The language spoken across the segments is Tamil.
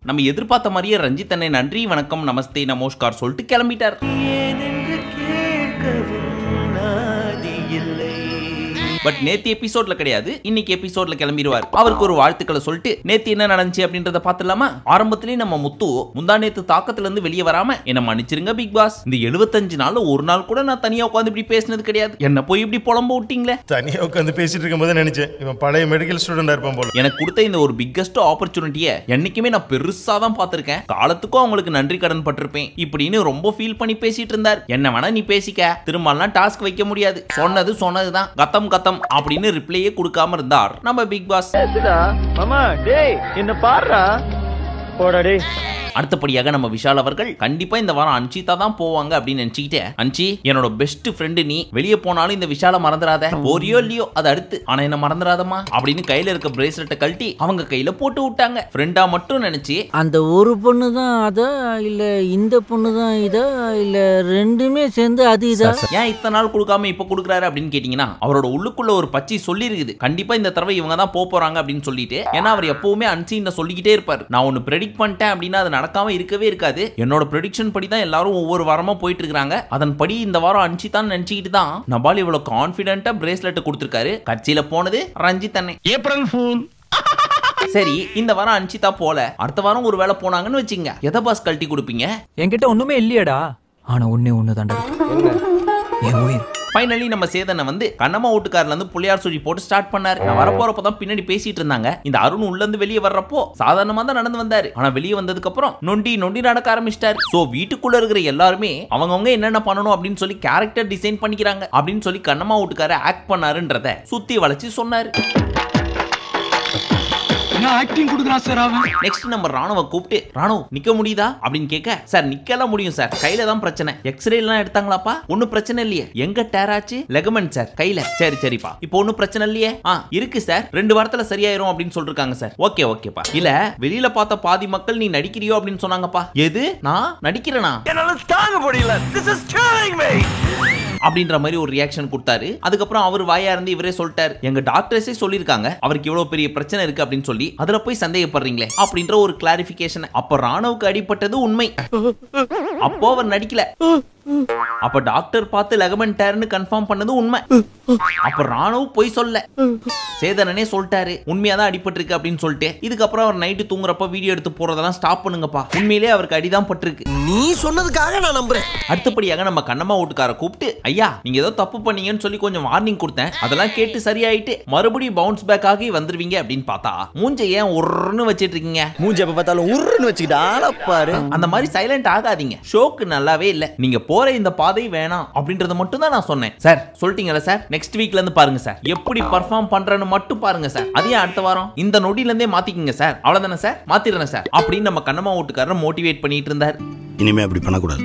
நம்ம எதிர்பார்த்த மாதிரியே ரஞ்சித் அண்ணே நன்றி வணக்கம் நமஸ்தே நமஸ்கார் சொல்லிட்டு கிளம்பிட்டார். பட் நேத்து எபிசோட்ல கிடையாது, இன்னைக்கு எபிசோட்ல கிளம்பிடுவார். அவருக்கு ஒரு வாழ்த்துக்களை சொல்லிட்டு நேத்து என்ன நடந்துச்சு அப்படின்றத பாத்துலாமா? ஆரம்பத்திலேயே நம்ம முத்து முந்தா நேத்து தாக்கத்துல இருந்து வெளியே வராம என்ன மன்னிச்சிருங்க பிக் பாஸ், இந்த 75 நாள்ல ஒரு நாள் கூட நான் தனியா உட்காந்து இப்படி பேசினது கிடையாது, என்ன போய் இப்படி புலம்ப விட்டீங்களே. தனியா உட்காந்து பேசிட்டு இருக்கும்போது நினைச்சேன் இவன் பழைய மெடிக்கல் ஸ்டூடெண்டா இருப்பான் போல. எனக்கு கொடுத்த இந்த ஒரு பிக்கஸ்ட் ஆப்பர்ச்சுனிட்டியை என்னைக்குமே நான் பெருசா தான் பார்த்திருக்கேன், காலத்துக்கும் அவங்களுக்கு நன்றி கடன் பட்டிருப்பேன் இப்படின்னு ரொம்ப ஃபீல் பண்ணி பேசிட்டு இருந்தார். என்ன வேணா நீ பேசிக்க, திரும்பலாம் டாஸ்க் வைக்க முடியாது, சொன்னது சொன்னதுதான், கத்தம் கத்தம் அப்படின்னு ரிப்ளையே கொடுக்காம இருந்தார் நம்ம பிக் பாஸ். மாமா டேய் என்ன பாருடா போடா டேய். அடுத்தபடியாக நம்ம விஷால் அவர்கள் கண்டிப்பா இந்த வாரம் அன்ஷிதா தான் போவாங்க அப்படின்னு நினைச்சுக்கிட்டே, அன்ஷி என்னோட பெஸ்ட் ஃப்ரெண்டு, நீ வெளியே போனாலும் இந்த விஷால மறந்துடாத, போறியோ இல்லையோ அது அடுத்து, ஆனா என்ன மறந்துடாதமா அப்படின்னு கையில இருக்க பிரேஸ்லெட்டை கழட்டி அவங்க கையில போட்டு விட்டாங்க. ஃப்ரெண்டா மட்டும் நினைச்சு அந்த ஒரு பொண்ணு தான் அதா இல்ல இந்த பொண்ணு தான் இதா இல்ல ரெண்டுமே சேர்ந்து அது இதா, ஏன் இத்தனை நாள் கொடுக்காம இப்ப கொடுக்குறாரு அப்படின்னு கேட்டீங்கன்னா, அவரோட உள்ளுக்குள்ள ஒரு பச்சை சொல்லி இருக்குது கண்டிப்பா இந்த தடவை இவங்க தான் போறாங்க அப்படின்னு சொல்லிட்டு. ஏன்னா அவர் எப்பவுமே அன்சீன் சொல்லிக்கிட்டே இருப்பாரு, நான் ஒன்னு ப்ரெடிக்ட் பண்ணிட்டேன் அப்படின்னா அது நடக்காம இருக்கவே இருக்காது. என்னோட ப்ரெடிக்ஷன் படி தான் எல்லாரும் ஒவ்வொரு வாரமா போயிட்டு இருக்காங்க, அதன்படி இந்த வாரம் அன்ஷிதான் நினைச்சிட்டு தான் நபால் இவ்வளவு கான்ஃபிடென்ட்டா பிரேஸ்லெட் கொடுத்திருக்காரு. கட்சியில போனது ரஞ்சித் அண்ணே. April fool. சரி இந்த வாரம் அன்ஷிதா போல, அடுத்த வாரம் ஒரு வேளை போனாங்கன்னு வச்சுங்க, எதை பாஸ் கழட்டி கொடுப்பீங்க? என்கிட்ட ஒண்ணுமே இல்லையடா, ஆனா ஒண்ணு தாண்டா என் உயிர். ஃபைனலி நம்ம சேதனை வந்து கண்ணம்மா வீட்டுக்காரர்ல இருந்து புள்ளியார் சுழி போட்டு ஸ்டார்ட் பண்ணாரு. நான் வரப்போறப்ப தான் பின்னாடி பேசிட்டு இருந்தாங்க. இந்த அருண் உள்ள இருந்து வெளியே வர்றப்போ சாதாரணமா தான் நடந்து வந்தாரு, ஆனா வெளியே வந்ததுக்கு அப்புறம் நொண்டி நடக்க ஆரம்பிச்சிட்டாரு. சோ வீட்டுக்குள்ள இருக்கிற எல்லாருமே அவங்கவங்க என்னென்ன பண்ணணும் அப்படின்னு சொல்லி கேரக்டர் டிசைன் பண்ணிக்கிறாங்க அப்படின்னு சொல்லி கண்ணம்மா வீட்டுக்கார ஆக்ட் பண்ணாருன்றத சுத்தி வளைச்சு சொன்னாரு. நெக்ஸ்ட் நம்ம ராணுவ கூப்பிட்டு, ராணுவ நிக்க முடியுதா அப்படின்னு கேட்க, சார் நிக்கலாம் முடியும் சார், கையில தான் பிரச்சனை, எக்ஸ்ரே எல்லாம் எடுத்தாங்களாப்பா? ஒன்னும் பிரச்சனை இல்லையே, எங்க டேராச்சு? லெகமெண்ட் சார் கையில. சரி சரிப்பா, இப்போ ஒன்னும் பிரச்சனை இல்லையே? இருக்கு சார், 2 வாரத்துல சரியாயிரும் அப்படின்னு சொல்லிருக்காங்க சார். ஓகே ஓகேப்பா. இல்ல வெளியில பார்த்த பாதி மக்கள் நீ நடிக்கிறியோ அப்படின்னு சொன்னாங்கப்பா. எது நான் நடிக்கிறேனா? என்னால தாங்க முடியல, this is killing me அப்படின்ற மாதிரி ஒரு ரியாக்ஷன் கொடுத்தாரு. அதுக்கப்புறம் அவர் வாயா இருந்து இவரே சொல்லிட்டாரு, எங்க டாக்டர்ஸே சொல்லிருக்காங்க அவருக்கு இவ்வளவு பெரிய பிரச்சனை இருக்கு அப்படின்னு சொல்லி, அதுல போய் சந்தேகப்படுறீங்களே அப்படின்ற ஒரு கிளாரிபிகேஷன். அப்ப ராணுவுக்கு அடிபட்டது உண்மை, அப்போ அவர் நடிக்கல. அப்ப டாக்டர் பார்த்து லெகமெண்ட் டேர்னு கன்ஃபார்ம் பண்ணது உண்மை, அப்ப ராணுவ போய் சொல்ல, சேதனனே சொல்லிட்டாரு உண்மையாதான் அடிபட்டு இருக்கு அப்படின்னு சொல்லிட்டு. இதுக்கப்புறம் அவர் நைட்டு தூங்குறப்ப வீடியோ எடுத்து போறதெல்லாம் ஸ்டாப் பண்ணுங்கப்பா, உண்மையிலேயே அவருக்கு அடிதான் பட்டிருக்கு. நீ சொன்னதுக்காக நான் நம்புறேன். அடுத்தபடியாக நம்ம கண்ணம்மா வீட்டுக்கார கூப்பிட்டு, ஐயா நீங்க ஏதோ தப்பு பண்ணீங்கன்னு சொல்லி கொஞ்சம் வார்னிங் கொடுத்தேன், அதெல்லாம் கேட்டு சரியாயிட்டு மறுபடியும் பவுன்ஸ் பேக் ஆகி வந்துருவீங்க அப்படின்னு பார்த்தா மூஞ்ச ஏன் உருன்னு வச்சிட்டு இருக்கீங்க? மூஞ்ச எப்ப பார்த்தாலும் உருன்னு வச்சுக்கிட்டு ஆளப்பாரு. அந்த மாதிரி சைலண்ட் ஆகாதீங்க, ஷோக்கு நல்லாவே இல்ல, நீங்க போற இந்த பாதை வேணாம் அப்படின்றத மட்டும் தான் நான் சொன்னேன். சார் சொல்லிட்டீங்கல்ல சார், நெக்ஸ்ட் வீக்ல இருந்து பாருங்க சார் எப்படி பர்ஃபார்ம் பண்றேன்னு மட்டும் பாருங்க சார், அதே அடுத்த வாரம் இந்த நொடியில இருந்தே மாத்திக்கங்க சார், அவ்வளவுதானே சார், மாத்திடுறேன் சார் அப்படின்னு நம்ம கண்ணம்மா வீட்டுக்காரர் மோட்டிவேட் பண்ணிட்டு இருந்தார். இனிமே அப்படி பண்ணக்கூடாது.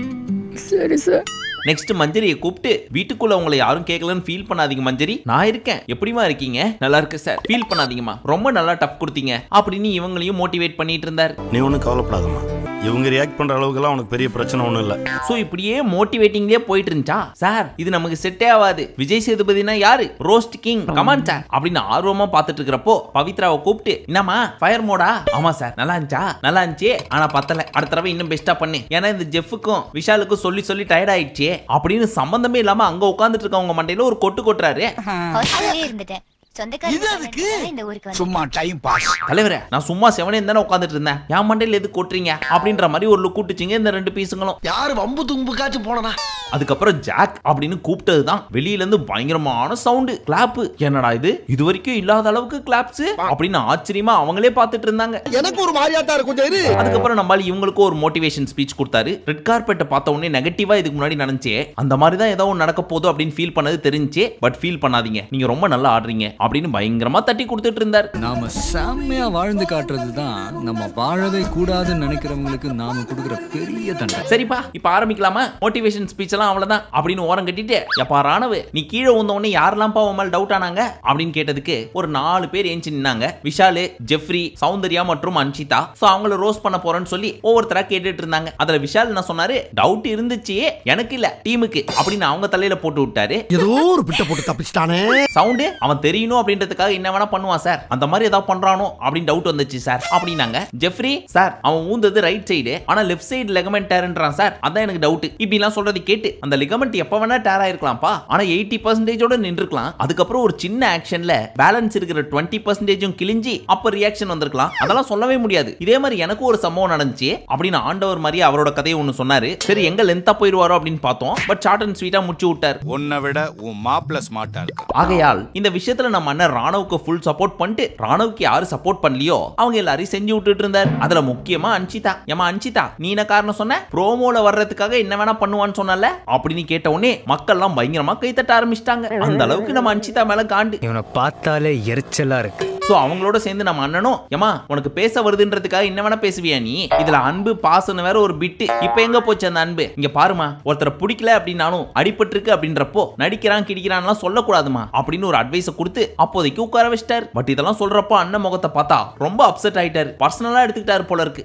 சரி சார். நெக்ஸ்ட் மஞ்சரியை கூப்பிட்டு, வீட்டுக்குள்ள உங்களை யாரும் கேட்கலன்னு ஃபீல் பண்ணாதீங்க மஞ்சரி, நான் இருக்கேன், எப்படிமா இருக்கீங்க? நல்லா இருக்கு சார், ஃபீல் பண்ணாதீங்கம்மா, ரொம்ப நல்லா டஃப் கொடுத்தீங்க அப்படின்னு இவங்களையும் மோட்டிவேட் பண்ணிட்டு இருந்தார். நீ ஒன்றும் கவலைப்படாதம்மா, இவங்க ரியாக்ட் பண்ற அளவுக்குலாம் உனக்கு பெரிய பிரச்சனை ஒன்றும் இல்லை. சோ இப்படியே மோட்டிவேட்டிங்லயே போயிட்டு இருந்துச்சா, சார் இது நமக்கு செட்டே ஆகாது, விஜய் சேதுபதினா யாரு, ரோஸ்ட் கிங், கமான் சார் அப்படின்னு ஆர்வமா பார்த்துட்டு இருக்கிறப்போ பவித்ராவை கூப்பிட்டு, என்னமா ஃபயர் மோடா? ஆமா சார் நல்லா இருந்துச்சா? நல்லா இருந்துச்சு, ஆனா பத்தல, அடுத்த தடவை இன்னும் பெஸ்டா பண்ணு, ஏன்னா இந்த ஜெஃப்க்கும் விஷாலுக்கும் சொல்லி சொல்லி டயர்ட் ஆயிடுச்சு அப்படின்னு சம்பந்தமே இல்லாம அங்க உட்கார்ந்துட்டு இருக்கவங்க மண்டையில ஒரு கொட்டு கொட்டுறாரு. சும்மா டைம் பாஸ். தலைவரே நான் சும்மா செவனே தானே உட்காந்துட்டு இருந்தேன், என் மண்டையில எது கொட்டுறீங்க அப்படின்ற மாதிரி ஒரு லுக் கூட்டுச்சிங்க இந்த 2 பீஸுங்களும். யாரு வம்பு தும்புக்காச்சும் போனா. அதுக்கப்புறம் ஜாக் அப்படின்னு கூப்பிட்டதுதான் வெளியில இருந்து பயங்கரமான சவுண்ட், கிளாப். என்னடா இது வரைக்கும் இல்லாத அளவுக்கு கிளாப்ஸ் அப்படின்னு ஆச்சரியமா அவங்களே பார்த்துட்டு இருந்தாங்க. எனக்கு ஒரு மாதிரியாட்டா இருக்கும். அதுக்கப்புறம் நம்மால இவங்களுக்கு ஒரு மோட்டிவேஷன் ஸ்பீச் கொடுத்தாரு. ரெட் கார்பெட்டை பார்த்த உடனே நெகட்டிவா இதுக்கு முன்னாடி நினைச்சே அந்த மாதிரி தான் ஏதோ நடக்க போதும் அப்படின்னு ஃபீல் பண்ணது தெரிஞ்சே, பட் ஃபீல் பண்ணாதீங்க, நீங்க ரொம்ப நல்லா ஆடுறீங்க அப்படின்னு பயங்கரமா தட்டி கொடுத்துட்டு இருந்தார். நாம செம்மையா வாழ்ந்து காட்டுறது தான் நம்ம வாழவே கூடாதுன்னு நினைக்கிறவங்களுக்கு நாம கொடுக்குற பெரிய தண்டனை. சரிப்பா இப்ப ஆரம்பிக்கலாமா? மோட்டிவேஷன் ஸ்பீச் எல்லாம் அவ்வளவுதான் அப்படின்னு ஓரம் கட்டிட்டு, எப்பா ராணவு நீ கீழே வந்த உடனே யாரெல்லாம்ப்பா உன் மேல டவுட் ஆனாங்க அப்படின்னு கேட்டதுக்கு ஒரு 4 பேர் ஏஞ்சி நின்னாங்க. விஷாலு, ஜெஃப்ரி, சௌந்தர்யா மற்றும் அன்ஷிதா. சோ அவங்கள ரோஸ் பண்ண போறேன்னு சொல்லி ஒவ்வொருத்தரா கேட்டுட்டு இருந்தாங்க. அதுல விஷால் என்ன சொன்னாரு, டவுட் இருந்துச்சு எனக்கு இல்ல டீமுக்கு அப்படின்னு அவங்க தலையில போட்டு விட்டாரு. ஏதோ ஒரு பிட்ட போட்டு தப்பிச்சிட்டானே. சவுண்ட் அவன் தெரியணும் அப்படின்றதுக்காக என்ன வேணா பண்ணுவான் சார், அந்த மாதிரி ஏதாவது பண்றானோ அப்படின்னு டவுட் வந்துச்சு சார் அப்படின்னாங்க. ஜெஃப்ரி சார் அவன் ஊந்தது ரைட் சைடு ஆனா லெஃப்ட் சைடு லிகமெண்ட் டேர்ன்றான் சார், அதான் எனக்கு டவுட் இப்படிலாம் சொல்றது கேட்டு அந்த லிகமெண்ட் எப்ப வேணா டேர் ஆயிருக்கலாம்ப்பா, ஆனா 80% நின்றுக்கலாம். அதுக்கப்புறம் ஒரு சின்ன ஆக்ஷன்ல பேலன்ஸ் இருக்கிற 20% கிழிஞ்சி அப்ப ரியாக்ஷன் வந்திருக்கலாம், அதெல்லாம் சொல்லவே முடியாது. இதே மாதிரி எனக்கு ஒரு சம்பவம் நடந்துச்சு அப்படின்னு ஆண்டவர் மாதிரி அவரோட கதையை ஒன்னு சொன்னாரு. சரி எங்க லென்த்தா போயிடுவாரோ அப்படின்னு பார்த்தோம். பட் ஷார்ட் அண்ட் ஸ்வீட்டா முடிச்சு விட்டார். உன்னை விட உன் மாப்பிள்ள ஸ்மார்ட்டா இருக்கு. ஆகையால் இந்த விஷயத்துல நம்ம அண்ணன் ராணவுக்கு ஃபுல் சப்போர்ட் பண்ணிட்டு, ராணவுக்கு யாரு சப்போர்ட் பண்ணலையோ அவங்க எல்லாரையும் செஞ்சு விட்டுட்டு இருந்தார். அதுல முக்கியமா அன்ஷிதா. ஏமா அன்ஷிதா நீ என்ன காரணம் சொன்ன, ப்ரோமோல வர்றதுக்காக என்ன வேணா பண்ணுவான்னு சொன்னல அப்படின்னு கேட்ட உடனே மக்கள் எல்லாம் பயங்கரமா கைத்தட்ட ஆரம்பிச்சிட்டாங்க. அந்த அளவுக்கு நம்ம அன்ஷிதா மேல காண்டு. இவனை பார்த்தாலே எரிச்சலா இருக்கு. சோ அவங்களோட சேர்ந்து நம்ம அண்ணனும், ஏமா உனக்கு பேச வருதுன்றதுக்காக என்ன வேணா பேசுவியா நீ, இதுல அன்பு பாசன்னு வேற ஒரு பிட்டு, இப்ப எங்க போச்சு அந்த அன்பு, இங்க பாருமா ஒருத்தரை பிடிக்கல அப்படின்னாலும் அடிபட்டிருக்கு அப்படின்றப்போ நடிக்கிறான் கிடிக்கிறான்லாம் சொல்லக்கூடாதுமா அப்படின்னு ஒரு அட்வைஸ் கொடுத்து அப்போதைக்கு உட்கார வச்சிட்டார். பட் இதெல்லாம் சொல்றப்போ அண்ணன் முகத்தை பார்த்தா ரொம்ப அப்செட் ஆயிட்டாரு, பர்சனலா எடுத்துக்கிட்டாரு போல இருக்கு.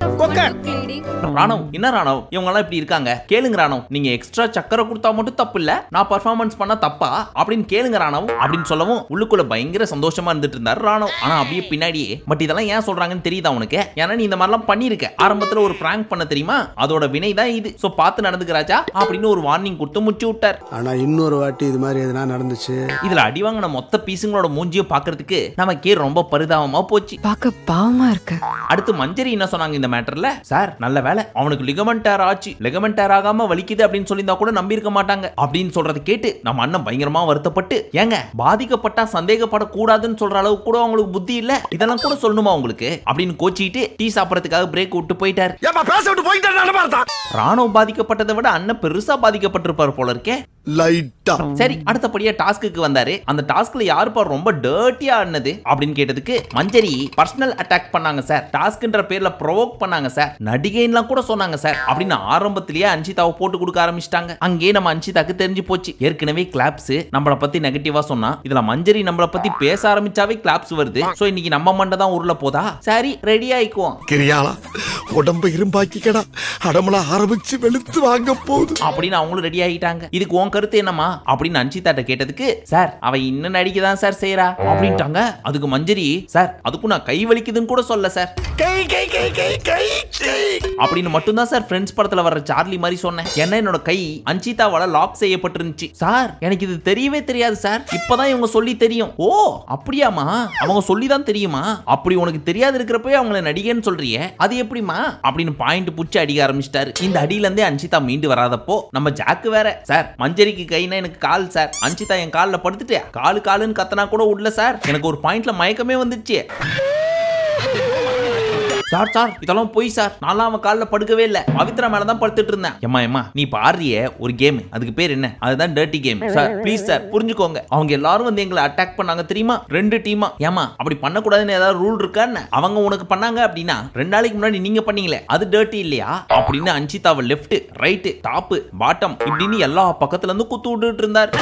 ராணவ் என்ன ராணவ் இவங்க எல்லாம் இப்படி இருக்காங்க, கேளுங்க ராணவ் நீங்க எக்ஸ்ட்ரா சக்கரை கொடுத்தா மட்டும் தப்பு இல்ல, நான் பர்ஃபார்மன்ஸ் பண்ணா தப்பா அப்படின்னு கேளுங்க ராணவ் அப்படின்னு சொல்லவும் உள்ளுக்குள்ள பயங்கர சந்தோஷமா இருந்துட்டு இருந்தாரு ராணவ். ஆனா அப்படியே பின்னாடியே பட் இதெல்லாம் ஏன் சொல்றாங்கன்னு தெரியுதா உனக்கு, ஏன்னா நீ இந்த மாதிரிலாம் பண்ணிருக்க, ஆரம்பத்துல ஒரு பிராங்க் பண்ண தெரியுமா, அதோட வினை தான் இது, சோ பார்த்து நடந்துக்கிறாச்சா அப்படின்னு ஒரு வார்னிங் கொடுத்து முச்சு விட்டார். ஆனா இன்னொரு வாட்டி இது மாதிரி எதுனா நடந்துச்சு, இதுல அடிவாங்கின மொத்த பீஸுங்களோட மூஞ்சியும் பாக்குறதுக்கு நமக்கே ரொம்ப பரிதாபமா போச்சு, பார்க்க பாவமா இருக்கு. அடுத்து மஞ்சரி என்ன சொன்னாங்க இந்த மேட்டர்ல, சார் நல்ல வேலை அவனுக்கு லிகமெண்ட் டேர் ஆச்சு, லிகமெண்ட் டேர் ஆகாம வலிக்குது அப்படின்னு சொல்லியிருந்தா கூட நம்பி இருக்க மாட்டாங்க அப்படின்னு சொல்றதை கேட்டு நம்ம அண்ணன் பயங்கரமா வருத்தப்பட்டு, ஏங்க பாதிக்கப்பட்டா சந்தேகப்படக்கூடாதுன்னு சொல்ற அளவுக்கு கூட அவங்களுக்கு புத்தி இல்ல, இதெல்லாம் கூட சொல்லணுமா உங்களுக்கு அப்படின்னு கோச்சிட்டு டீ சாப்பிடறதுக்காக பிரேக் விட்டு போயிட்டார். ராணுவ பாதிக்கப்பட்டதை விட அண்ணன் பெருசா பாதிக்கப்பட்டிருப்பார் போல இருக்கே. லைட்டா சரி அடுத்தபடியா டாஸ்க்கு வந்தாரு. அந்த டாஸ்க்ல யாருப்பா ரொம்ப டர்ட்டியா ஆனது அப்படின்னு கேட்டதுக்கு மஞ்சரி பர்சனல் அட்டாக் பண்ணாங்க சார், டாஸ்க்ன்ற பேர்ல ப்ரோவோக் பண்ணாங்க சார், நடிகைன்லாம் கூட சொன்னாங்க சார் அப்படின்னு ஆரம்பத்திலேயே அன்ஷிதாவை போட்டு கொடுக்க ஆரம்பிச்சிட்டாங்க. அங்கேயே நம்ம அன்ஷிதாக்கு தெரிஞ்சு போச்சு, ஏற்கனவே கிளாப்ஸ் நம்மள பத்தி நெகட்டிவா சொன்னா இதுல மஞ்சரி நம்மள பத்தி பேச ஆரம்பிச்சாவே கிளாப்ஸ் வருது, சோ இன்னைக்கு நம்ம மண்டை தான் உருள போதா, சரி ரெடி ஆயிக்குவோம் கிரியாளா உடம்ப இரும்பாக்கிக்கடா, அடமலா ஆரம்பிச்சு வெளுத்து வாங்க போகுது அப்படின்னு அவங்களும் ரெடி ஆகிட்டாங்க. இதுக்கு உன் கருத்து என்னமா அப்படின்னு அன்ஷிதாட்ட கேட்டதுக்கு, சார் அவ இன்னும் நடிக்கதான் சார் செய்யறா அப்படின்ட்டாங்க. அதுக்கு மஞ்சரி, சார் அதுக்கும் நான் கை வலிக்குதுன்னு கூட சொல்ல சார், அப்படின்னு மட்டும்தான் சார் ஃப்ரெண்ட்ஸ் படத்துல வர்ற சார்லி மாதிரி சொன்னேன், ஏன்னா என்னோட கை அன்ஷிதாவால லாக் செய்யப்பட்டிருந்துச்சு சார், எனக்கு இது தெரியவே தெரியாது சார், இப்பதான் இவங்க சொல்லி தெரியும். ஓ அப்படியாமா, அவங்க சொல்லி தான் தெரியுமா, அப்படி உனக்கு தெரியாது இருக்கிறப்ப அவங்கள நடிகன்னு சொல்றியே அது எப்படிமா அப்படின்னு பாயிண்ட் புடிச்சு அடிக்க ஆரம்பிச்சிட்டாரு. இந்த அடியில இருந்தே அன்ஷிதா மீண்டு வராதப்போ நம்ம ஜாக்கு வேற, சார் மஞ்சரிக்கு கைனா எனக்கு கால் சார், அன்ஷிதா என் கால்ல படுத்துட்டு காலுன்னு கத்தனா கூட உள்ள சார், எனக்கு ஒரு பாயிண்ட்ல மயக்கமே வந்துச்சு சார், சார் இதெல்லாம் போய் சார், நான்லாம் அவன் காலில் படுக்கவே இல்லை, பவித்ரா மேல தான் படுத்துட்டு இருந்தேன். ஏமா நீ பாடுறிய ஒரு கேம், அதுக்கு பேர் என்ன, அதுதான் dirty game sir, please sir புரிஞ்சுக்கோங்க, அவங்க எல்லாரும் வந்து எங்களை அட்டாக் பண்ணாங்க தெரியுமா 2 டீமா, ஏமா அப்படி பண்ணக்கூடாதுன்னு ஏதாவது ரூல் இருக்கான்னு, அவங்க உனக்கு பண்ணாங்க அப்படின்னா 2 நாளைக்கு முன்னாடி நீங்க பண்ணீங்களே அது டர்ட்டி இல்லையா அப்படின்னு அன்ஷிதாவை லெஃப்ட் ரைட் டாப் பாட்டம் இப்படின்னு எல்லா பக்கத்துல இருந்து குத்து விட்டுட்டு இருந்தார்.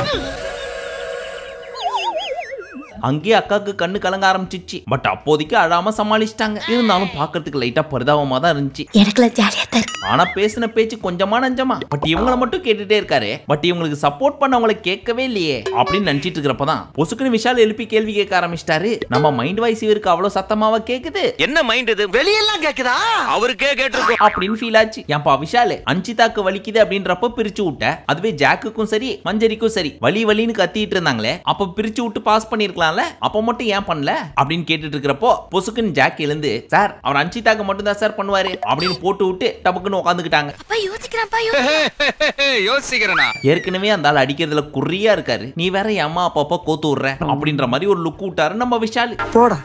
அங்கேயே அக்காக்கு கண்ணு கலங்க ஆரம்பிச்சிச்சு, பட் அப்போதைக்கு அழாம சமாளிச்சிட்டாங்க. இருந்தாலும் பாக்கிறதுக்கு லைட்டா பரிதாபமா தான் இருந்துச்சு. ஆனா பேசின பேச்சு கொஞ்சமா நஞ்சமா, பட் இவங்கள மட்டும் கேட்டுட்டே இருக்காரு, பட் இவங்களுக்கு சப்போர்ட் பண்ணவங்களை கேட்கவே இல்லையே அப்படின்னு நினைச்சிட்டு இருக்கிறப்பதான் பொசுக்குன்னு விஷால் எழுப்பி கேள்வி கேட்க ஆரம்பிச்சிட்டாரு. நம்ம மைண்ட் வாய்ஸ் இவருக்கு அவ்வளவு சத்தமாவா கேக்குது, என்ன மைண்ட் இது வெளியெல்லாம் கேக்குதா, அவருக்கே கேட்டிருக்கும் அப்படின்னு ஃபீல் ஆச்சு. ஏன்பா விஷால் அன்ஷிதாக்கு வலிக்குது அப்படின்றப்ப பிரிச்சு விட்ட, அதுவே ஜாக்குக்கும் சரி மஞ்சரிக்கும் சரி வலி வலின்னு கத்திட்டு இருந்தாங்களே, அப்ப பிரிச்சு விட்டு பாஸ் பண்ணிருக்கலாம், அப்ப மட்டும் ஏன் பண்ணல அப்படின்னு கேட்டுட்டு இருக்கிறப்போ பொசுக்குன்னு ஜாக் எழுந்து, சார் அவர் அன்ஷிதாக்கு மட்டும் தான் சார் பண்ணுவாரு அப்படின்னு போட்டு விட்டு டபக்குன்னு உட்காந்துக்கிட்டாங்க. ஏற்கனவே அந்த ஆள் அடிக்கிறதுல குறியா இருக்காரு, நீ வேற அம்மா அப்பா கோத்து விடுற அப்படின்ற மாதிரி ஒரு லுக் விட்டாரு நம்ம விஷால். போடா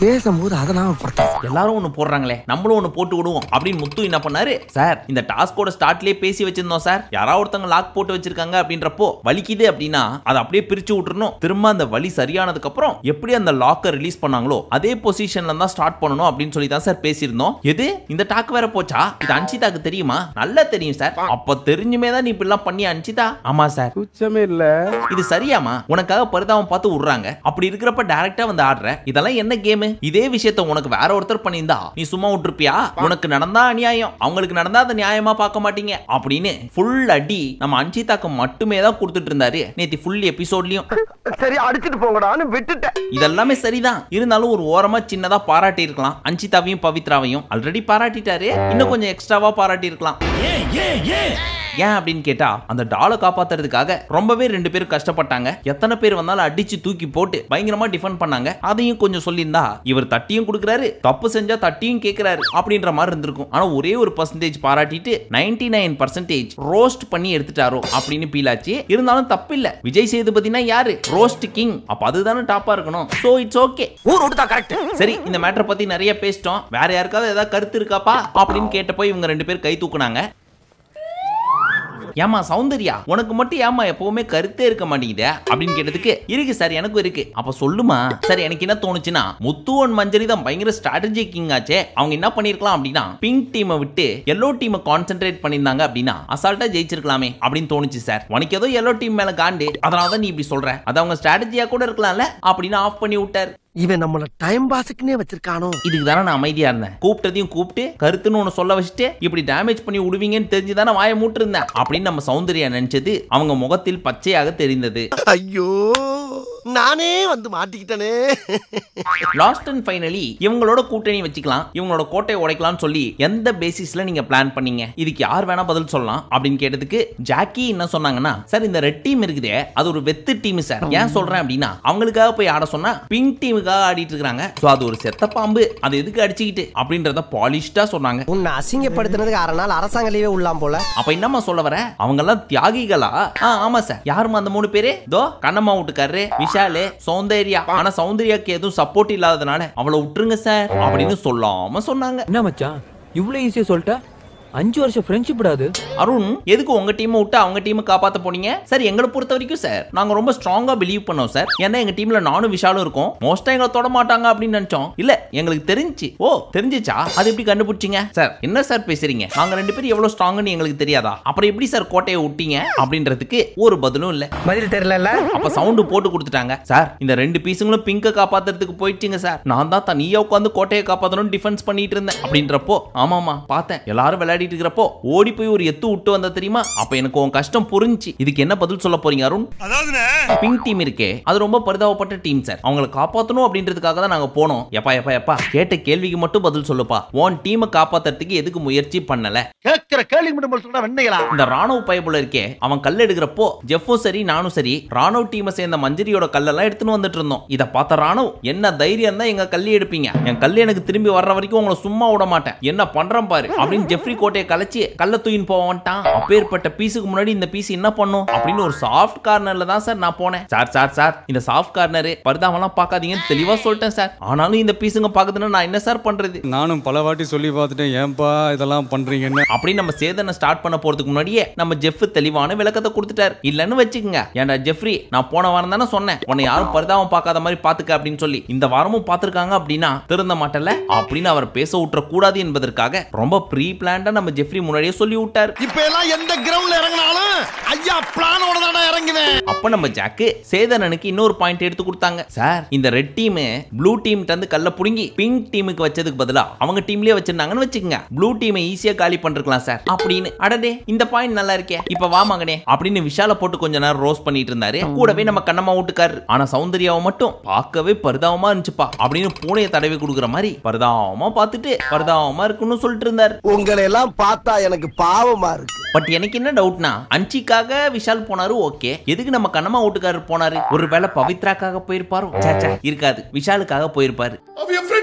பேசும்போது அதை நாம படுத்தோம். எல்லாரும் ஒண்ணு போடுறாங்களே நம்மளும் ஒண்ணு போட்டு விடுவோம் அப்படின்னு முத்து என்ன பண்ணாரு, சார் இந்த டாஸ்கோட ஸ்டார்ட்லயே பேசி வச்சிருந்தோம் சார், யாராவது ஒருத்தங்க லாக் போட்டு வச்சிருக்காங்க அப்படின்றப்போ வலிக்குது அப்படின்னா அதை அப்படியே பிரிச்சு விட்டுறணும், திரும்ப அந்த வலி சரியானதுக்கு அப்புறம் எப்படி அந்த லாக்கை ரிலீஸ் பண்ணாங்களோ அதே பொசிஷன்ல தான் ஸ்டார்ட் பண்ணணும் அப்படின்னு சொல்லி தான் சார் பேசியிருந்தோம். எது இந்த டாக் வேற போச்சா? இது அன்சிதாக்கு தெரியுமா? நல்லா தெரியும் சார். அப்ப தெரிஞ்சுமே தான் நீ இப்படி எல்லாம் பண்ணி அன்சிதா? ஆமா சார். சுச்சமே இல்ல. இது சரியாமா? உனக்காக பரிதாபம் பார்த்து விடுறாங்க, அப்படி இருக்கிறப்ப டைரக்டா வந்து ஆடுற, இதெல்லாம் என்ன கேம்? இதே விஷயத்தை உனக்கு வேற ஒருத்தர் பண்ணியிருந்தா நீ சும்மா விட்டுருப்பியா? உனக்கு நடந்தா அநியாயம், அவங்களுக்கு நடந்தா அதை நியாயமா பார்க்க மாட்டீங்க அப்படின்னு ஃபுல் அடி நம்ம அன்சிதாக்கு மட்டுமே தான் கொடுத்துட்டு இருந்தாரு நேத்தி ஃபுல் எபிசோட்லயும். சரி அடிச்சிட்டு போங்கடான்னு விட்டுட்டேன். இதெல்லாமே சரிதான், இருந்தாலும் ஒரு ஓரமா சின்னதா பாராட்டி இருக்கலாம். அன்சிதாவையும் பவித்ராவையும் ஆல்ரெடி பாராட்டிட்டாரு, இன்னும் கொஞ்சம் எக்ஸ்ட்ராவா பாராட்டி இருக்கலாம். ஏன் அப்படின்னு கேட்டா அந்த டாலை காப்பாத்துறதுக்காக ரொம்பவே 2 பேரும் கஷ்டப்பட்டாங்க. எத்தனை பேர் வந்தாலும் அடிச்சு தூக்கி போட்டு பயங்கரமா டிஃபெண்ட் பண்ணாங்க. அதையும் கொஞ்சம் சொல்லியிருந்தா இவர் தட்டியும் கொடுக்குறாரு, தப்பு செஞ்சா தட்டியும் கேட்கிறாரு அப்படின்ற மாதிரி இருந்திருக்கும். ஆனா ஒரே ஒரு % பாராட்டிட்டு 99% ரோஸ்ட் பண்ணி எடுத்துட்டாரோ அப்படின்னு பீலாச்சு. இருந்தாலும் தப்பு இல்ல, விஜய் சேதுபதினா யாரு? Roast king. அப்ப அதுதானே டாப்பா இருக்கணும். So it's okay. சரி, இந்த மேட்டரை பத்தி நிறைய பேசிட்டோம். வேற யாருக்காவது ஏதாவது கருத்து இருக்காப்பா அப்படின்னு கேட்டப்போ இவங்க 2 பேர் கை தூக்குனாங்க. ஏமா சௌந்தர்யா, உனக்கு மட்டும் ஏமா எப்பவுமே கருத்தே இருக்க மாட்டேங்குது அப்படின்னு கேட்டதுக்கு இருக்கு சார், எனக்கும் இருக்கு. அப்ப சொல்லுமா. சார் எனக்கு என்ன தோணுச்சுன்னா, முத்துவன் மஞ்சரி தான் பயங்கர ஸ்ட்ராட்டஜி கிங் ஆச்சே, அவங்க என்ன பண்ணிருக்கலாம் அப்படின்னா பிங்க் டீமை விட்டு எல்லோ டீமை கான்சென்ட்ரேட் பண்ணிருந்தாங்க அப்படின்னா அசால்ட்டா ஜெயிச்சிருக்கலாமே அப்படின்னு தோணுச்சு சார். உனக்கு ஏதோ எல்லோ டீம் மேல காண்டு, அதனாலதான் நீ இப்படி சொல்ற, அது அவங்க ஸ்ட்ராட்டஜியா கூட இருக்கலாம்ல அப்படின்னு ஆஃப் பண்ணி விட்டார். இவன் நம்மள டைம் பாஸ்க்குனே வச்சிருக்கானோ. இதுக்கு தானே நான் அமைதியா இருந்தேன். கூப்பிட்டதையும் கூப்பிட்டு கருத்துன்னு ஒன்னு சொல்ல வச்சுட்டு இப்படி டேமேஜ் பண்ணி விடுவீங்கன்னு தெரிஞ்சுதானே வாயை மூட்டு இருந்தேன் அப்படின்னு நம்ம சௌந்தர்யா நினைச்சது அவங்க முகத்தில் பச்சையாக தெரிந்தது. ஐயோ நானே வந்து மாட்டிக்கிட்டனே. லாஸ்ட் அண்ட் ஃபைனலி இவங்களோட கூட்டணி வச்சுக்கலாம், இவங்களோட கோட்டையை உடைக்கலாம்னு சொல்லி எந்த பேசிஸ்ல நீங்க பிளான் பண்ணீங்க? இதுக்கு யார் வேணா பதில் சொல்லலாம் அப்படின்னு கேட்டதுக்கு ஜாக்கி என்ன சொன்னாங்கன்னா, சார் இந்த ரெட் டீம் இருக்குதே அது ஒரு வெத்து டீம் சார். ஏன் சொல்றேன் அப்படின்னா அவங்களுக்காக போய் ஆட சொன்னா பிங்க் டீமுக்காக ஆடிட்டு இருக்காங்க. சோ அது ஒரு செத்த பாம்பு, அது எதுக்கு அடிச்சுக்கிட்டு அப்படின்றத பாலிஷ்டா சொன்னாங்க. உன்னை அசிங்கப்படுத்தினதுக்கு 6 நாள் அரசாங்க லீவே உள்ளாம் போல. அப்ப என்னமா சொல்ல வர? அவங்க எல்லாம் தியாகிகளா? ஆமா சார். யாருமா அந்த 3 பேரு? தோ கண்ணம்மா வீட்டுக்காரரு, விஷாலு, சௌந்தர்யா. ஆனா சௌந்தர்யாக்கு எதுவும் சப்போர்ட் இல்லாததுனால அவளை விட்டுருங்க சார் அப்படின்னு சொல்லாம சொன்னாங்க. என்ன மச்சான் இவ்வளவு ஈஸியா சொல்லிட்ட? 5 வருஷம் ஃப்ரெண்ட்ஷிப் விடாது. அருண், எதுக்கு உங்க டீமை விட்டு அவங்க டீமை காப்பாத்த போனீங்க? சார் எங்களை பொறுத்த வரைக்கும் சார் நாங்க ரொம்ப ஸ்ட்ராங்கா பிலீவ் பண்ணோம் சார். ஏன்னா எங்க டீம்ல நானும் விஷாலும் இருக்கும், மோஸ்டா எங்களை தொட மாட்டாங்க அப்படின்னு நினைச்சோம். இல்ல எங்களுக்கு தெரிஞ்சு. ஓ தெரிஞ்சிச்சா? அது எப்படி கண்டுபிடிச்சீங்க சார்? என்ன சார் பேசுறீங்க? நாங்க 2 பேரும் எவ்வளவு ஸ்ட்ராங்னு எங்களுக்கு தெரியாதா? அப்புறம் எப்படி சார் கோட்டையை விட்டீங்க அப்படின்றதுக்கு ஒரு பதிலும் இல்ல. பதில் தெரியல. அப்ப சவுண்ட் போட்டு கொடுத்துட்டாங்க. சார் இந்த 2 பீஸுங்களும் பிங்க காப்பாத்துறதுக்கு போயிட்டீங்க சார். நான் தான் தனியா உட்காந்து கோட்டையை காப்பாத்தணும் டிஃபென்ஸ் பண்ணிட்டு இருந்தேன் அப்படின்றப்போ ஆமாமா பார்த்தேன் எல்லாரும் விளையாடி இருக்கிறப்போ ஓடி போய் ஒரு எத்து விட்டு வந்த தெரியுமா? அப்ப எனக்கு உன் கஷ்டம் புரிஞ்சு. இதுக்கு என்ன பதில் சொல்ல போறீங்க அருண்? பிங்க் டீம் இருக்கே அது ரொம்ப பரிதாபப்பட்ட டீம் சார். அவங்களை காப்பாத்தணும் அப்படின்றதுக்காக தான் நாங்க போனோம். எப்பா கேட்ட கேள்விக்கு மட்டும் பதில் சொல்லுப்பா. உன் டீமை காப்பாத்துறதுக்கு எதுக்கு முயற்சி பண்ணல? கேக்குற கேள்வி மட்டும் சொல்றா வெண்ணைகளா. இந்த ராணுவ பயபுல இருக்கே அவன் கல் எடுக்கிறப்போ ஜெஃப்பும் சரி நானும் சரி ராணுவ டீமை சேர்ந்த மஞ்சரியோட கல்லெல்லாம் எடுத்துன்னு வந்துட்டு இருந்தோம். இதை பார்த்த ராணுவ என்ன தைரியம் தான் எங்க கல்லி எடுப்பீங்க, என் கல்லு எனக்கு திரும்பி வர்ற வரைக்கும் உங்களை சும்மா விட மாட்டேன், என்ன பண்றேன் பாரு அப்படின்னு ஜெஃப்ரி கோட்டையை கலைச்சு கல்ல தூயின் போவான்ட்டான். அப்பேற்பட்ட பீஸுக்கு முன்னாடி இந்த பீஸ் என்ன பண்ணும் அப்படின்னு ஒரு சாஃப்ட் கார்னர்ல தான் சார் நான் போனேன். சார் இந்த சாஃப்ட் கார்னர் பரிதாபம்லாம் பார்க்காதீங்கன்னு தெளிவா சொல்லிட்டேன் சார். ஆனாலும் இந்த பீஸுங்க பாக்குதுன்னா நான் என்ன சார் பண்றது? நானும் பல வாட்டி சொல்லி பார்த்துட்டேன், ஏன்பா இதெல்லாம் பண்றீங்கன்னு. அப்படி நம்ம சேதனை ஸ்டார்ட் பண்ண போறதுக்கு முன்னாடியே நம்ம ஜெஃப் தெளிவான விளக்கத்தை கொடுத்துட்டார். இல்லன்னு வச்சுக்கோங்க, ஏன்டா ஜெஃப்ரி நான் போன வாரம் தானே சொன்னேன் உன்னை யாரும் பரிதாபம் பார்க்காத மாதிரி பாத்துக்க அப்படின்னு சொல்லி. இந்த வாரமும் பாத்துருக்காங்க அப்படின்னா திருந்த மாட்டல அப்படின்னு அவர் பேச விட்டுற கூடாது என்பதற்காக ரொம்ப ப்ரீ பிளான்டா நம்ம ஜெஃப்ரி முன்னாடியே சொல்லி விட்டார். இப்ப எல்லாம் எந்த கிரவுண்ட்ல இறங்கினாலும் ஐயா பிளானோட தான இறங்குவேன். அப்ப நம்ம ஜாக்கு சேதனனுக்கு இன்னொரு பாயிண்ட் எடுத்து கொடுத்தாங்க. சார் இந்த ரெட் டீம் ப்ளூ டீம் கிட்ட கல்ல புடுங்கி பிங்க் டீமுக்கு வச்சதுக்கு பதிலா அவங்க டீம்லயே வச்சிருந்தாங்கன்னு வச்சுக்கோங்க, ப்ளூ டீமை ஈஸியா காலி பண்ணிருக்கலாம் சார் அப்படின்னு. அடடே இந்த பாயிண்ட் நல்லா இருக்கே, இப்ப வா மகனே அப்படின்னு விஷால போட்டு கொஞ்ச நேரம் ரோஸ் பண்ணிட்டு இருந்தாரு. கூடவே நம்ம கண்ணம்மா வீட்டுக்காரு. ஆனா சௌந்தர்யாவை மட்டும் பார்க்கவே பரிதாபமா இருந்துச்சுப்பா அப்படின்னு பூனையை தடவி கொடுக்குற மாதிரி பரிதாபமா பார்த்துட்டு பரிதாபமா இருக்குன்னு சொல்லிட்டு இருந்தாரு. உங்களை எல்லாம் பார்த்தா எனக்கு பாவமா இருக்கு. பட் எனக்கு என்ன டவுட்னா, அன்ஷிக்காக விஷால் போனாரு, ஓகே. எதுக்கு நம்ம கண்ணம்மா வீட்டுக்காரர் போனாரு? ஒருவேளை பவித்ராக்காக போயிருப்பாரோ? சேச்சா, இருக்காது, விஷாலுக்காக போயிருப்பாரு.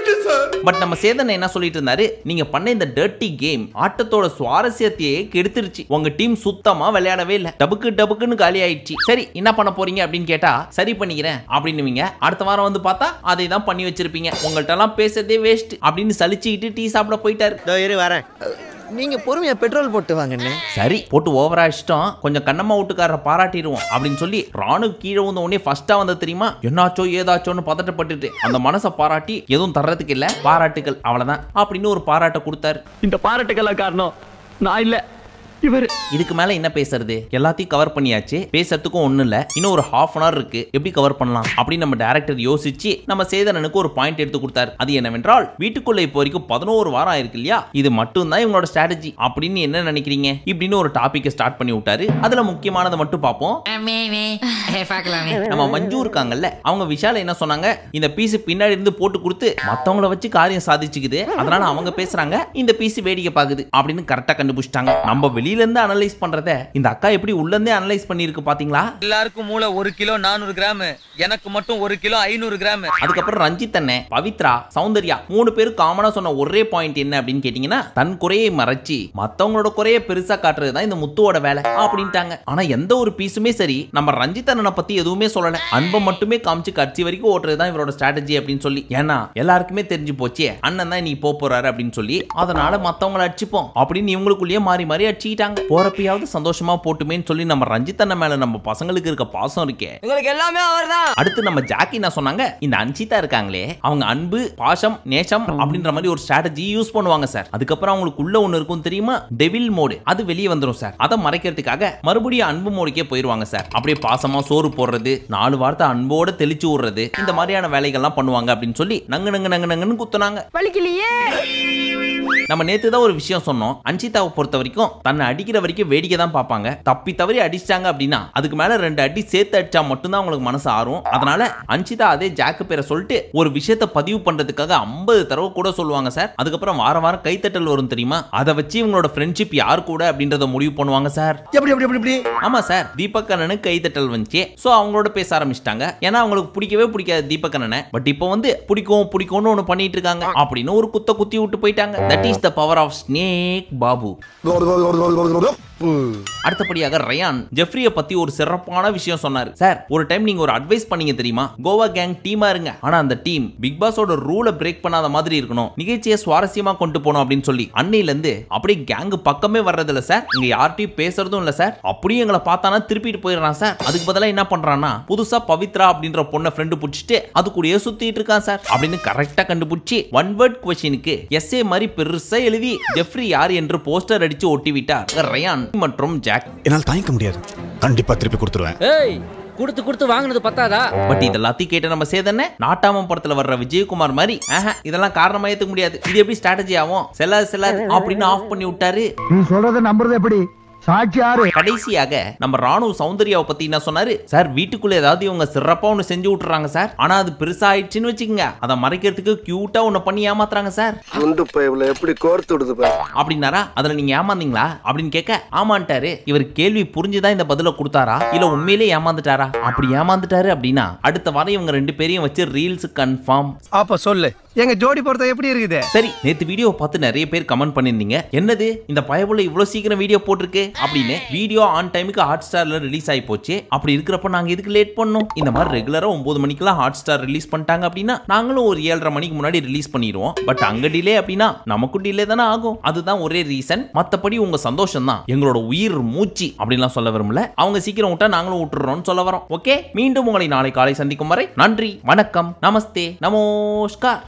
பட் நம்ம சேதன் என்ன சொல்லிட்டு இருந்தாரு, நீங்க பண்ண இந்த டர்ட்டி கேம் ஆட்டத்தோட சுவாரஸ்யத்தையே கெடுத்துருச்சு. உங்க டீம் சுத்தமா விளையாடவே இல்ல, டபுக்குன்னு காலி ஆயிடுச்சு. சரி, என்ன பண்ண போறீங்க அப்படின்னு கேட்டா, சரி பண்ணிக்கிறேன் அப்படின்னு அடுத்த வாரம் வந்து பார்த்தா அதை தான் பண்ணி வச்சிருப்பீங்க. உங்கள்ட்ட எல்லாம் பேசுறதே வேஸ்ட் அப்படின்னு சலிச்சுக்கிட்டு டீ சாப்பிட போயிட்டாரு. வரேன், நீங்க பொறுமையா பெட்ரோல் போட்டு வாங்கண்ணே. சரி, போட்டு ஓவரா இஷ்டம், கொஞ்சம் கண்ணம்மா வீட்டுக்காரரை பாராட்டிடுவோம் அப்படின்னு சொல்லி ராணு கீழே வந்த உடனே ஃபர்ஸ்டா வந்த தெரியுமா, என்னாச்சோ ஏதாச்சோன்னு பதட்டப்பட்டுட்டு அந்த மனசை பாராட்டி எதுவும் தர்றதுக்கு இல்ல, பாராட்டுகள் அவ்வளவுதான் அப்படின்னு ஒரு பாராட்டை கொடுத்தாரு. இந்த பாராட்டுக்கெல்லாம் காரணம் நான் இல்ல, இவர். இதுக்கு மேல என்ன பேசுறது, எல்லாத்தையும் கவர் பண்ணியாச்சு, பேசுறதுக்கும் ஒண்ணு இல்ல. இன்னும் ஒரு half an hour இருக்கு, எப்படி கவர் பண்ணலாம் அப்படின்னு நம்ம டைரக்டர் யோசிச்சு நம்ம சேதனனுக்கு ஒரு பாயிண்ட் எடுத்து கொடுத்தாரு. அது என்னவென்றால், வீட்டுக்குள்ள இப்போ வரைக்கும் 11 வாரம் ஆயிருக்கு இல்லையா, இது மட்டும் தான் இவங்களோட ஸ்ட்ராட்டஜி அப்படின்னு என்ன நினைக்கிறீங்க இப்படின்னு ஒரு டாபிக்கை ஸ்டார்ட் பண்ணி விட்டாரு. அதுல முக்கியமானதை மட்டும் பார்ப்போம். நம்ம மஞ்சு இருக்காங்கல்ல, அவங்க விஷால என்ன சொன்னாங்க, இந்த பீஸ் பின்னாடி இருந்து போட்டு கொடுத்து மத்தவங்கள வச்சு காரியம் சாதிச்சுக்குது, அதனால அவங்க பேசுறாங்க, இந்த பீஸ் வேடிக்கை பாக்குது அப்படின்னு கரெக்டா கண்டுபிடிச்சிட்டாங்க. நம்ம வெளியில இருந்து அனலைஸ் பண்றத இந்த அக்கா எப்படி உள்ள இருந்தே அனலைஸ் பண்ணிருக்கு பாத்தீங்களா? எல்லாருக்கும் மூளை 1 கிலோ 400 கிராம், எனக்கு மட்டும் 1 கிலோ 500 கிராம். அதுக்கப்புறம் ரஞ்சித் அண்ணன், பவித்ரா, சௌந்தர்யா 3 பேரும் காமனா சொன்ன ஒரே பாயிண்ட் என்ன அப்படின்னு கேட்டீங்கன்னா, தன் குறையை மறைச்சி மத்தவங்களோட குறையை பெருசா காட்டுறது தான் இந்த முத்துவோட வேலை அப்படின்ட்டாங்க. ஆனா எந்த ஒரு பீஸுமே சரி நம்ம ரஞ்சித் அண்ணனை பத்தி எதுவுமே சொல்லல, அன்பை மட்டுமே காமிச்சு கட்சி வரைக்கும் ஓட்டுறது தான் இவரோட ஸ்ட்ராட்டஜி அப்படின்னு சொல்லி. ஏன்னா எல்லாருக்குமே தெரிஞ்சு போச்சு அண்ணன் தான் நீ போறாரு அப்படின்னு சொல்லி, அதனால மத்தவங்களை அடிச்சுப்போம் அப்படின்னு இவங்களுக்குள்ளேயே மாறி மாறி அடிச்சுக்கிட்டாங்க. போறப்பயாவது சந்தோஷமா போட்டுமேன்னு சொல்லி நம்ம ரஞ்சித் அண்ணன் மேல நம்ம பசங்களுக்கு இருக்க பாசம் இருக்கே, உங்களுக்கு எல்லாமே அவர்தான். அடுத்து நம்ம ஜாக்கி என்ன சொன்னாங்க, இந்த அன்ஷிதா இருக்காங்களே அவங்க அன்பு பாசம் நேசம் அப்படின்ற மாதிரி ஒரு ஸ்ட்ராட்டஜி யூஸ் பண்ணுவாங்க சார். அதுக்கப்புறம் அவங்களுக்குள்ள ஒண்ணு இருக்கும் தெரியுமா, டெவில் மோடு, அது வெளியே வந்துடும் சார். அதை மறைக்கிறதுக்காக மறுபடியும் அன்பு மோடுக்கே போயிருவாங்க சார். அப்படியே பாசமா சோறு போடுறது, 4 வார்த்தை அன்போட தெளிச்சு விடுறது, இந்த மாதிரியான வேலைகள்லாம் பண்ணுவாங்க அப்படின்னு சொல்லி நங்கு குத்துனாங்க. நம்ம நேத்து தான் ஒரு விஷயம் சொன்னோம், அன்ஷிதாவை பொறுத்த வரைக்கும் தன்னை அடிக்கிற வரைக்கும் வேடிக்கை தான் பார்ப்பாங்க. தப்பி தவறி அடிச்சாங்க அப்படின்னா அதுக்கு மேல 2 அடி சேர்த்து அடிச்சா மட்டும்தான் அவங்களுக்கு மனசு ஆறும். அதனால அன்ஷிதா அதே ஜாக்கு பேரை சொல்லிட்டு ஒரு விஷயத்தை பதிவு பண்றதுக்காக 50 தடவை கூட சொல்லுவாங்க சார். அதுக்கப்புறம் வாரம் கைத்தட்டல் வரும் தெரியுமா, அதை வச்சு இவங்களோட ஃப்ரெண்ட்ஷிப் யார் கூட அப்படின்றத முடிவு பண்ணுவாங்க சார். எப்படி ஆமா சார், தீபக் அண்ணனுக்கு கைத்தட்டல் வந்துச்சு, சோ அவங்களோட பேச ஆரம்பிச்சிட்டாங்க. ஏன்னா அவங்களுக்கு பிடிக்கவே பிடிக்காது தீபக் அண்ணனை, பட் இப்போ வந்து பிடிக்கும்னு ஒண்ணு பண்ணிட்டு இருக்காங்க அப்படின்னு ஒரு குத்தி விட்டு போயிட்டாங்க. That is the power of snake Babu. அடுத்தபடியாக ரயான் ஜெஃப்ரியை பத்தி ஒரு சிறப்பான விஷயம் சொன்னாரு. சார், ஒரு டைம் நீங்க ஒரு அட்வைஸ் பண்ணீங்க தெரியுமா, கோவா கேங் டீமா இருங்க, ஆனா அந்த டீம் பிக் பாஸோட ரூலை பிரேக் பண்ணாத மாதிரி இருக்கணும், நிகழ்ச்சியை சுவாரஸ்யமா கொண்டு போகணும் அப்படின்னு சொல்லி அன்னையில இருந்து அப்படியே கேங் பக்கமே வர்றது இல்ல சார். இங்க யார்ட்டையும் பேசுறதும் இல்ல சார். அப்படியே எங்களை பார்த்தானா திருப்பிட்டு போயிடுறான் சார். அதுக்கு பதிலா என்ன பண்றான்னா, புதுசா பவித்ரா அப்படின்ற பொண்ணை ஃப்ரெண்டு பிடிச்சிட்டு அது கூடயே சுத்திட்டு இருக்கான் சார் அப்படின்னு கரெக்டா கண்டுபிடிச்சு ஒன் வேர்ட் क्वेश्चनக்கு எஸ்ஏ மாதிரி பெருசா எழுதி ஜெஃப்ரி யார் என்று போஸ்டர் அடிச்சு ஒட்டி விட்டார் ரயான் மற்றும் ஜாக். என்னால் தாங்கிக்க முடியாது, கண்டிப்பா திருப்பி கொடுத்துருவேன். ஏய், கொடுத்து வாங்குனது பத்தாதா? பட் இதெல்லாத்தையும் கேட்ட நம்ம சேதன நாட்டாம படத்துல வர்ற விஜயகுமார் மாதிரி இதெல்லாம் காரணமா ஏத்துக்க முடியாது, இது எப்படி ஸ்ட்ராட்டஜி ஆகும், செல்லாது அப்படின்னு ஆஃப் பண்ணி விட்டாரு. நீ சொல்றத நம்புறது எப்படி? கடைசியாக நம்ம ராணு சௌந்தர்யாவை பத்தி என்ன சொன்னாரு, சார் வீட்டுக்குள்ள ஏதாவது இவங்க சிறப்பா ஒண்ணு செஞ்சு விட்டுறாங்க சார், ஆனா அது பெருசா ஆயிடுச்சுன்னு வச்சுக்கோங்க, அதை மறைக்கிறதுக்கு கியூட்டா ஒண்ணு பண்ணி ஏமாத்துறாங்க சார். எப்படி கோர்த்து விடுது அப்படின்னாரா, அதுல நீங்க ஏமாந்தீங்களா அப்படின்னு கேட்க ஆமான்ட்டாரு. இவர் கேள்வி புரிஞ்சுதான் இந்த பதில கொடுத்தாரா இல்ல உண்மையிலே ஏமாந்துட்டாரா? அப்படி ஏமாந்துட்டாரு அப்படின்னா அடுத்த வாரம் இவங்க 2 பேரையும் வச்சு ரீல்ஸ் கன்ஃபார்ம். அப்ப சொல்லு, எங்க ஜோடி பொறுத்த எப்படி இருக்குது? சரி, நேத்து வீடியோ பார்த்து நிறைய பேர் கமெண்ட் பண்ணிருந்தீங்க, என்னது இந்த பயபுள்ள இவ்வளவு சீக்கிரம் வீடியோ போட்டிருக்கு அப்படின்னு. வீடியோ ஆன் டைமுக்கு ஹாட் ஸ்டார்ல ரிலீஸ் ஆகி போச்சு. அப்படி இருக்கிறப்ப நாங்க இதுக்கு லேட் பண்ணோம். இந்த மாதிரி ரெகுலரா 9 மணிக்கெல்லாம் ஹாட் ஸ்டார் ரிலீஸ் பண்ணிட்டாங்க அப்படின்னா நாங்களும் ஒரு 7:30 மணிக்கு முன்னாடி ரிலீஸ் பண்ணிடுவோம். பட் அங்க டிலே அப்படின்னா நமக்கும் டிலே தானே ஆகும். அதுதான் ஒரே ரீசன். மத்தபடி உங்க சந்தோஷம் தான் எங்களோட உயிர் மூச்சு அப்படின்லாம் சொல்ல விரும்பல. அவங்க சீக்கிரம் விட்டா நாங்களும் விட்டுறோம்னு சொல்ல வரோம். ஓகே, மீண்டும் உங்களை நாளை காலை சந்திக்கும் வரை நன்றி, வணக்கம், நமஸ்தே, நமஸ்கார்.